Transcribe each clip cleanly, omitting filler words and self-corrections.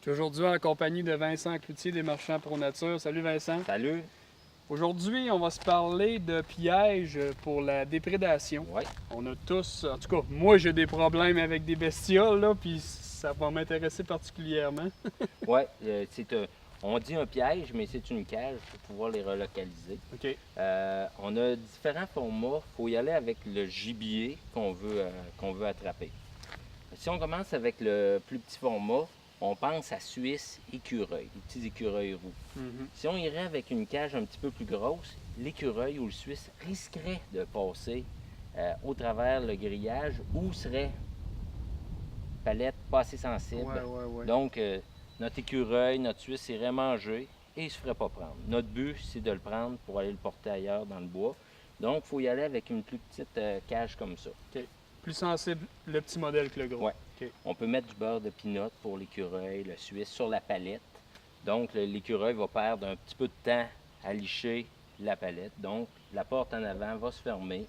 Je suis aujourd'hui en compagnie de Vincent Cloutier des Marchands Pro Nature. Salut Vincent. Salut. Aujourd'hui, on va se parler de pièges pour la déprédation. Oui. On a tous, en tout cas, moi j'ai des problèmes avec des bestioles, là, puis ça va m'intéresser particulièrement. Oui, on dit un piège, mais c'est une cage pour pouvoir les relocaliser. OK. On a différents formats. Il faut y aller avec le gibier qu'on veut attraper. Si on commence avec le plus petit format, on pense à Suisse écureuil, les petits écureuils roux. Si on irait avec une cage un petit peu plus grosse, l'écureuil ou le Suisse risquerait de passer au travers le grillage ou serait palette pas assez sensible. Ouais. Donc, notre écureuil, notre Suisse irait manger et il ne se ferait pas prendre. Notre but, c'est de le prendre pour aller le porter ailleurs dans le bois. Donc, il faut y aller avec une plus petite cage comme ça. OK. Plus sensible le petit modèle que le gros. Ouais. OK. On peut mettre du beurre de pinot pour l'écureuil, le Suisse, sur la palette. Donc, l'écureuil va perdre un petit peu de temps à licher la palette. Donc, la porte en avant va se fermer.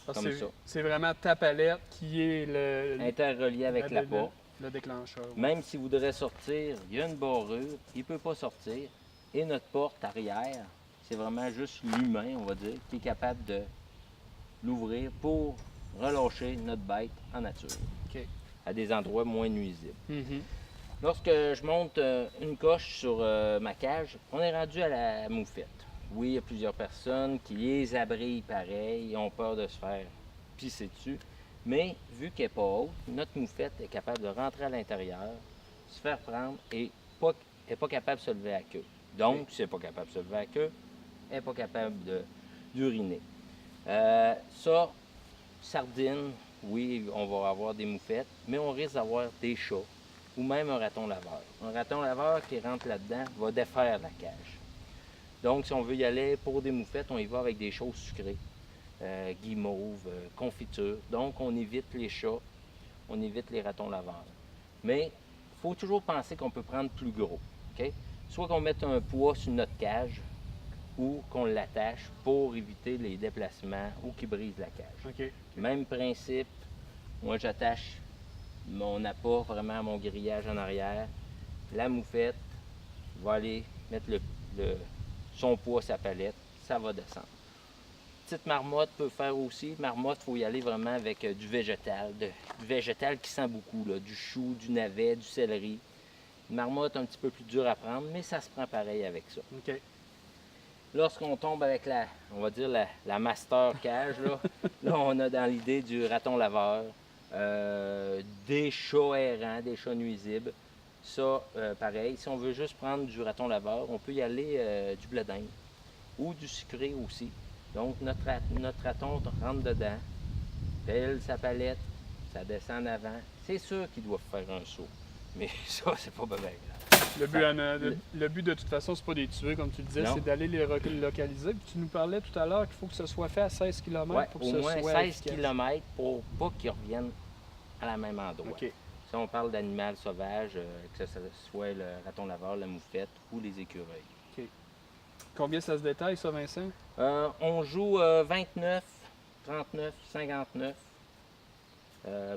Comme ça. C'est vraiment ta palette qui est interrelié avec la porte. Le déclencheur. Même s'il voudrait sortir, il y a une barrure, il ne peut pas sortir. Et notre porte arrière, c'est vraiment juste l'humain, on va dire, qui est capable de l'ouvrir pour relâcher notre bête en nature, OK. à des endroits moins nuisibles. Mm-hmm. Lorsque je monte une coche sur ma cage, on est rendu à la moufette. Oui, il y a plusieurs personnes qui les abrillent pareil, ils ont peur de se faire pisser dessus. Mais vu qu'elle n'est pas haute, notre moufette est capable de rentrer à l'intérieur, se faire prendre et n'est pas capable de se lever à queue. Donc, si elle n'est pas capable de se lever à queue, elle n'est pas capable d'uriner. Ça, sardine, oui, on va avoir des moufettes, mais on risque d'avoir des chats ou même un raton laveur. Un raton laveur qui rentre là-dedans va défaire la cage. Donc, si on veut y aller pour des moufettes, on y va avec des choses sucrées. Guimauve, confiture. Donc, on évite les chats, on évite les ratons laveurs. Mais il faut toujours penser qu'on peut prendre plus gros. Okay? Soit qu'on mette un poids sur notre cage ou qu'on l'attache pour éviter les déplacements ou qu'il brise la cage. OK. Même principe, moi j'attache mon appât vraiment à mon grillage en arrière. La moufette va aller mettre son poids à sa palette, ça va descendre. Petite marmotte peut faire aussi. Marmotte, il faut y aller vraiment avec du végétal. Du végétal qui sent beaucoup, là, du chou, du navet, du céleri. Une marmotte un petit peu plus dure à prendre, mais ça se prend pareil avec ça. OK. Lorsqu'on tombe avec on va dire la master cage, là on a dans l'idée du raton laveur, des chats errants, des chats nuisibles. Ça, pareil, si on veut juste prendre du raton laveur, on peut y aller du blé d'Inde ou du sucré aussi. Donc, notre raton rentre dedans, pèle sa palette, ça descend en avant. C'est sûr qu'il doit faire un saut, mais ça, c'est pas bien grave. Le but de toute façon, c'est pas de les tuer, comme tu le disais, c'est d'aller les relocaliser. Puis tu nous parlais tout à l'heure qu'il faut que ce soit fait à 16 km ouais, pour que au ce moins soit 16 efficace. km pour pas qu'ils reviennent à la même endroit. Okay. Si on parle d'animal sauvage, que ce soit le raton laveur, la moufette ou les écureuils. OK. Combien ça se détaille, ça, Vincent? On joue 29, 39, 59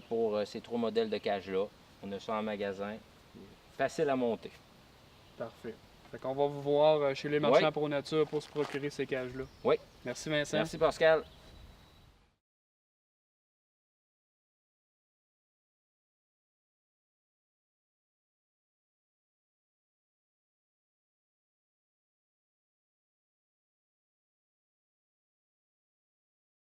pour ces trois modèles de cage-là. On a ça en magasin. Facile à monter. Parfait. Fait qu'on va vous voir chez les Marchands Pro Nature pour se procurer ces cages-là. Oui. Merci, Vincent. Merci, Pascal.